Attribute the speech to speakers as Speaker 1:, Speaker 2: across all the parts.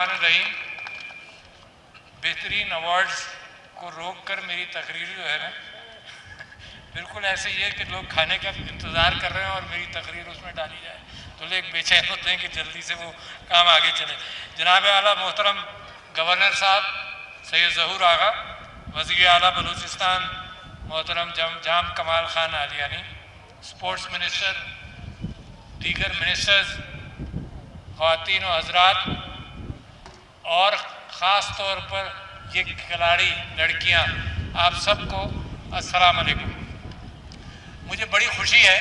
Speaker 1: रहीम बेहतरीन अवार्ड्स को रोक कर मेरी तकरीर जो है ना बिल्कुल ऐसे ही है कि लोग खाने का इंतज़ार कर रहे हैं और मेरी तकरीर उसमें डाली जाए तो लोग बेचैन होते हैं कि जल्दी से वो काम आगे चले। जनाब आला मोहतरम गवर्नर साहब सैयद ज़हूर आगा, वज़ीर आला बलूचिस्तान मोहतरम जाम कमाल ख़ान आलियानी, स्पोर्ट्स मिनिस्टर, दीगर मिनिस्टर्स, ख़वातीन व हज़रात और ख़ास तौर पर ये खिलाड़ी लड़कियां, आप सबको अस्सलाम वालेकुम। मुझे बड़ी खुशी है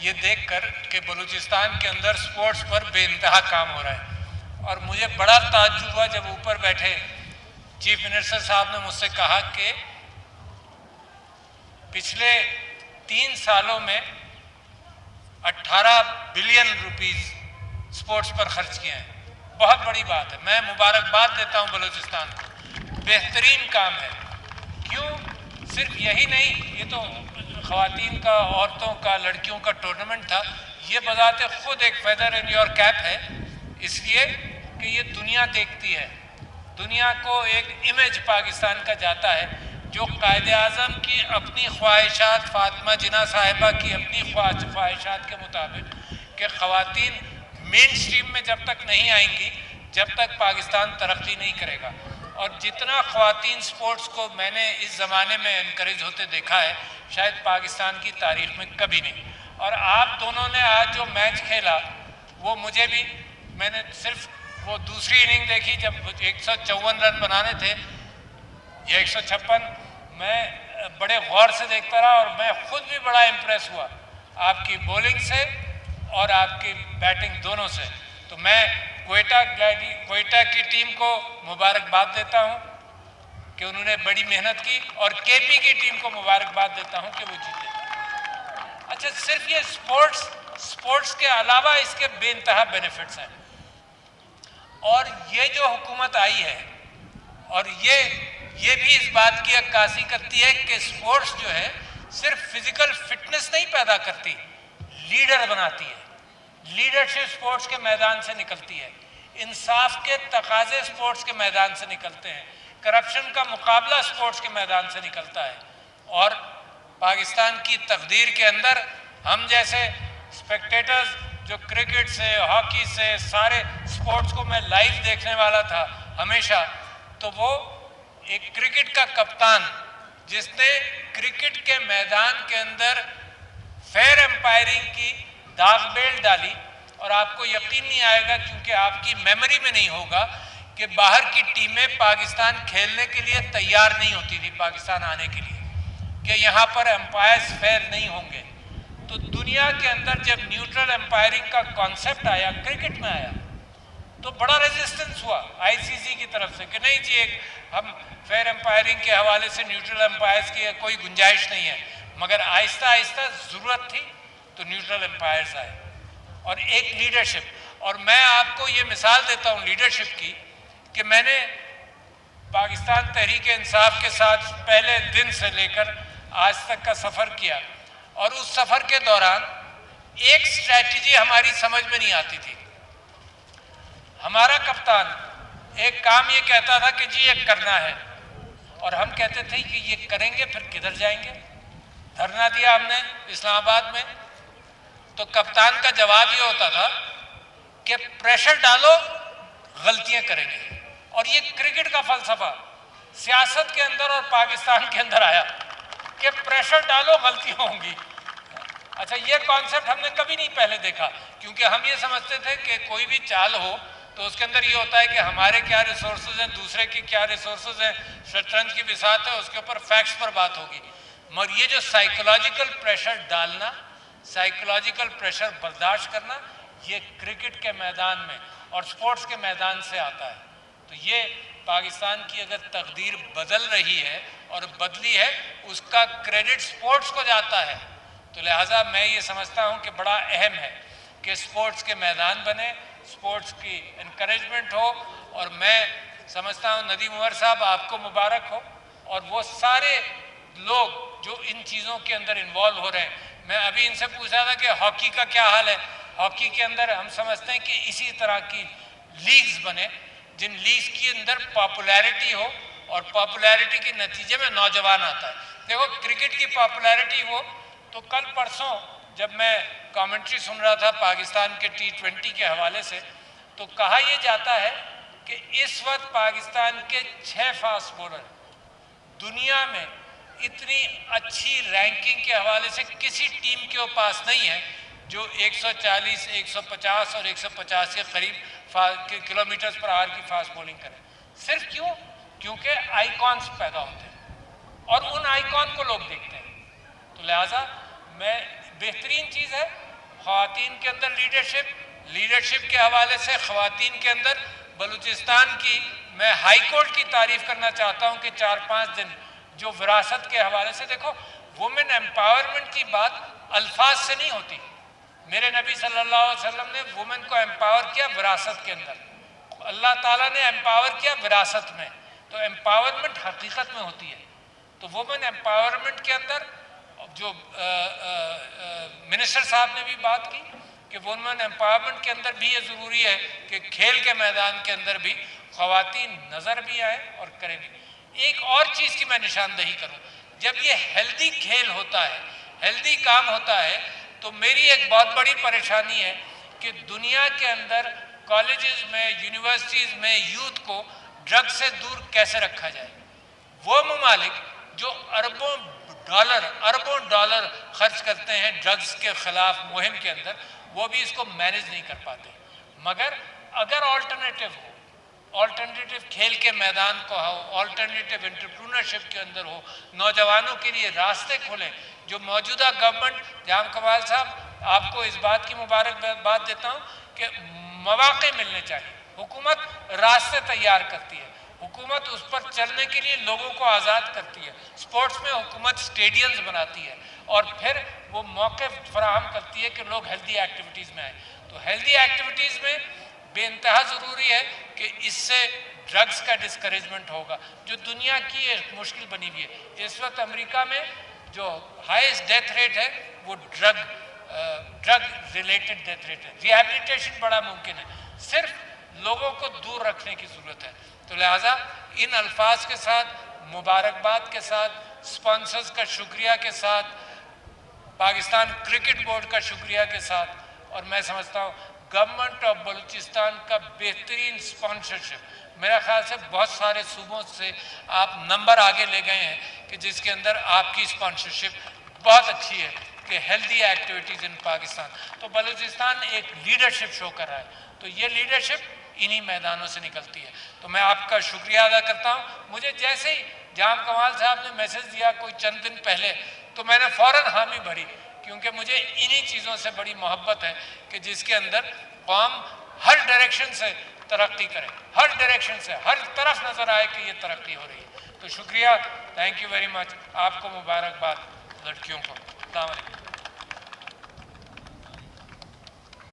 Speaker 1: ये देखकर कि बलूचिस्तान के अंदर स्पोर्ट्स पर बेइंतहा काम हो रहा है और मुझे बड़ा ताज्जुब हुआ जब ऊपर बैठे चीफ मिनिस्टर साहब ने मुझसे कहा कि पिछले 3 सालों में 18 बिलियन रुपीस स्पोर्ट्स पर खर्च किए हैं। बहुत बड़ी बात है, मैं मुबारकबाद देता हूं बलूचिस्तान को, बेहतरीन काम है। क्यों? सिर्फ यही नहीं, ये तो ख़वातीन का, औरतों का, लड़कियों का टूर्नामेंट था, ये बजाते खुद एक फेदर इन योर कैप है, इसलिए कि ये दुनिया देखती है, दुनिया को एक इमेज पाकिस्तान का जाता है जो कायदे आज़म की अपनी ख्वाहिशात, फातिमा जिन्ना साहिबा की अपनी ख्वाहिशात के मुताबिक कि ख़वातीन मेन स्ट्रीम में जब तक नहीं आएंगी जब तक पाकिस्तान तरक्की नहीं करेगा। और जितना ख़वातीन स्पोर्ट्स को मैंने इस ज़माने में इनकरेज होते देखा है शायद पाकिस्तान की तारीख़ में कभी नहीं। और आप दोनों ने आज जो मैच खेला वो मुझे भी, मैंने सिर्फ वो दूसरी इनिंग देखी जब 154 रन बनाने थे या 156, मैं बड़े गौर से देखता रहा और मैं खुद भी बड़ा इम्प्रेस हुआ आपकी बॉलिंग से और आपकी बैटिंग दोनों से। तो मैं क्वेटा की टीम को मुबारकबाद देता हूं कि उन्होंने बड़ी मेहनत की और केपी की टीम को मुबारकबाद देता हूं कि वो जीते। अच्छा, सिर्फ ये स्पोर्ट्स के अलावा इसके बेइंतहा बेनिफिट्स हैं और ये जो हुकूमत आई है और ये भी इस बात की अक्कासी करती है कि स्पोर्ट्स जो है सिर्फ फिजिकल फिटनेस नहीं पैदा करती, लीडर बनाती है। लीडरशिप स्पोर्ट्स के मैदान से निकलती है, इंसाफ के तकाजे स्पोर्ट्स के मैदान से निकलते हैं, करप्शन का मुकाबला स्पोर्ट्स के मैदान से निकलता है। और पाकिस्तान की तकदीर के अंदर हम जैसे स्पेक्टेटर्स जो क्रिकेट से, हॉकी से, सारे स्पोर्ट्स को मैं लाइव देखने वाला था हमेशा, तो वो एक क्रिकेट का कप्तान जिसने क्रिकेट के मैदान के अंदर फेयर एम्पायरिंग की दागबेल डाली, और आपको यकीन नहीं आएगा क्योंकि आपकी मेमोरी में नहीं होगा कि बाहर की टीमें पाकिस्तान खेलने के लिए तैयार नहीं होती थी पाकिस्तान आने के लिए, कि यहाँ पर एम्पायर्स फेयर नहीं होंगे। तो दुनिया के अंदर जब न्यूट्रल एम्पायरिंग का कॉन्सेप्ट आया, क्रिकेट में आया, तो बड़ा रेजिस्टेंस हुआ आईसीसी की तरफ से कि नहीं जी, हम फेयर एम्पायरिंग के हवाले से न्यूट्रल एम्पायर्स की कोई गुंजाइश नहीं है। मगर आहिस्ता आहिस्ता ज़रूरत थी तो न्यूट्रल एम्पायर्स आए और एक लीडरशिप। और मैं आपको ये मिसाल देता हूँ लीडरशिप की कि मैंने पाकिस्तान तहरीक इंसाफ के साथ पहले दिन से लेकर आज तक का सफ़र किया और उस सफ़र के दौरान एक स्ट्रैटेजी हमारी समझ में नहीं आती थी। हमारा कप्तान एक काम ये कहता था कि जी ये करना है, और हम कहते थे कि ये करेंगे फिर किधर जाएंगे। धरना दिया हमने इस्लामाबाद में, तो कप्तान का जवाब ये होता था कि प्रेशर डालो गलतियां करेंगे। और ये क्रिकेट का फलसफा सियासत के अंदर और पाकिस्तान के अंदर आया कि प्रेशर डालो गलतियां होंगी। अच्छा, ये कॉन्सेप्ट हमने कभी नहीं पहले देखा, क्योंकि हम ये समझते थे कि कोई भी चाल हो तो उसके अंदर ये होता है कि हमारे क्या रिसोर्सेज हैं, दूसरे की क्या रिसोर्सेज हैं, शतरंज की बिसात है, उसके ऊपर फैक्ट्स पर बात होगी। मगर ये जो साइकोलॉजिकल प्रेशर डालना, साइकोलॉजिकल प्रेशर बर्दाश्त करना, ये क्रिकेट के मैदान में और स्पोर्ट्स के मैदान से आता है। तो ये पाकिस्तान की अगर तकदीर बदल रही है और बदली है, उसका क्रेडिट स्पोर्ट्स को जाता है। तो लिहाजा मैं ये समझता हूँ कि बड़ा अहम है कि स्पोर्ट्स के मैदान बने, स्पोर्ट्स की इनकरेजमेंट हो। और मैं समझता हूँ नदीम उमर साहब आपको मुबारक हो, और वो सारे लोग जो इन चीज़ों के अंदर इन्वॉल्व हो रहे हैं। मैं अभी इनसे पूछ रहा था कि हॉकी का क्या हाल है। हॉकी के अंदर हम समझते हैं कि इसी तरह की लीग्स बने جن لیگز کے اندر پاپولیرٹی ہو اور پاپولیرٹی کے نتیجے میں نوجوان آتا ہے۔ دیکھو کرکٹ کی پاپولیرٹی ہو تو کل پرسوں جب میں کامنٹری سن رہا تھا پاکستان کے T20 کے حوالے سے، تو کہا یہ جاتا ہے کہ اس وقت پاکستان کے 6 فاسٹ بولر دنیا میں اتنی اچھی رینکنگ کے حوالے سے کسی ٹیم کے پاس نہیں ہے جو 140 150 اور 150 کے قریب کلومیٹرز پر آور کی فاسٹ بولنگ کرے۔ صرف کیوں؟ کیونکہ آئیکونز پیدا ہوتے ہیں اور ان آئیکون کو لوگ دیکھتے ہیں۔ تو لہٰذا میں بہترین چیز ہے خواتین کے اندر لیڈرشپ کے حوالے سے خواتین کے اندر بلوچستان کی میں ہائی کورٹ کی تعریف کرنا چاہتا ہوں کہ 4-5 دن جو وراثت کے حوالے سے دیکھو وومن ایمپاورمنٹ کی بات الفاظ سے نہیں ہوتی۔ میرے نبی صلی اللہ علیہ وسلم نے وومن کو ایمپاور کیا وراثت کے اندر، اللہ تعالیٰ نے ایمپاور کیا وراثت میں، تو ایمپاورمنٹ حقیقت میں ہوتی ہے۔ تو وومن ایمپاورمنٹ کے اندر جو منسٹر صاحب نے بھی بات کی کہ وومن ایمپاورمنٹ کے اندر بھی یہ ضروری ہے کہ کھیل کے میدان کے اندر بھی خواتین نظر بھی آئیں اور کریں بھی۔ ایک اور چیز کی میں نشاندہی کروں، جب یہ ہیلدی کھیل ہوتا ہے، ہیلدی کام ہوتا ہے، تو میری ایک بہت بڑی پریشانی ہے کہ دنیا کے اندر کالجز میں یونیورسٹیز میں یوتھ کو ڈرگ سے دور کیسے رکھا جائے۔ وہ ممالک جو اربوں ڈالر خرچ کرتے ہیں ڈرگز کے خلاف مہم کے اندر، وہ بھی اس کو مینیج نہیں کر پاتے۔ مگر اگر آلٹرنیٹیو کھیل کے میدان کو ہو، آلٹرنیٹیو انٹرپرونرشپ کے اندر ہو، نوجوانوں کے لیے راستے کھولیں، جو موجودہ گورنمنٹ جام کمال صاحب آپ کو اس بات کی مبارکباد دیتا ہوں کہ مواقع ملنے چاہیے۔ حکومت راستے تیار کرتی ہے، حکومت اس پر چلنے کے لیے لوگوں کو آزاد کرتی ہے، سپورٹس میں حکومت سٹیڈیمز بناتی ہے اور پھر وہ موقع فراہم کرتی ہے کہ لوگ ہیلدی ایکٹیویٹیز میں آئیں۔ تو ہیلدی ایکٹیویٹیز میں بے انتہا ضروری ہے کہ اس سے ڈرگز کا ڈسکریجمنٹ ہوگا، جو دنیا کی ایک مشکل بنی ہوئی ہے۔ اس وقت امریکہ میں جو ہائیسٹ ڈیتھ ریٹ ہے وہ ڈرگ ریلیٹڈ ڈیتھ ریٹ ہے۔ ریہیبلیٹیشن بڑا ممکن ہے، صرف لوگوں کو دور رکھنے کی ضرورت ہے۔ تو لہٰذا ان الفاظ کے ساتھ، مبارکباد کے ساتھ، سپانسرز کا شکریہ کے ساتھ، پاکستان کرکٹ بورڈ کا شکریہ کے ساتھ، اور میں سمجھتا ہوں گورنمنٹ آف بلوچستان کا بہترین سپانسرشپ، میرا خیال سے بہت سارے صوبوں سے آپ نمبر آگے لے گئے ہیں کہ جس کے اندر آپ کی سپانسرشپ بہت اچھی ہے کہ ہیلدی ایکٹیویٹیز ان پاکستان۔ تو بلوچستان ایک لیڈرشپ شو کر رہا ہے، تو یہ لیڈرشپ انہی میدانوں سے نکلتی ہے۔ تو میں آپ کا شکریہ ادا کرتا ہوں۔ مجھے جیسے ہی جام کمال صاحب نے میسج دیا کوئی چند دن پہلے، تو میں نے فوراً حامی بھری، کیونکہ مجھے انہی چیزوں سے بڑی محبت ہے کہ جس کے اندر قوم ہر ڈائریکشن سے ترقی کرے، ہر ڈائریکشن سے، ہر طرف نظر آئے کہ یہ ترقی ہو رہی ہے۔ تو شکریہ، تھینک یو ویری مچ، آپ کو مبارکباد، لڑکیوں کو۔ السلام علیکم۔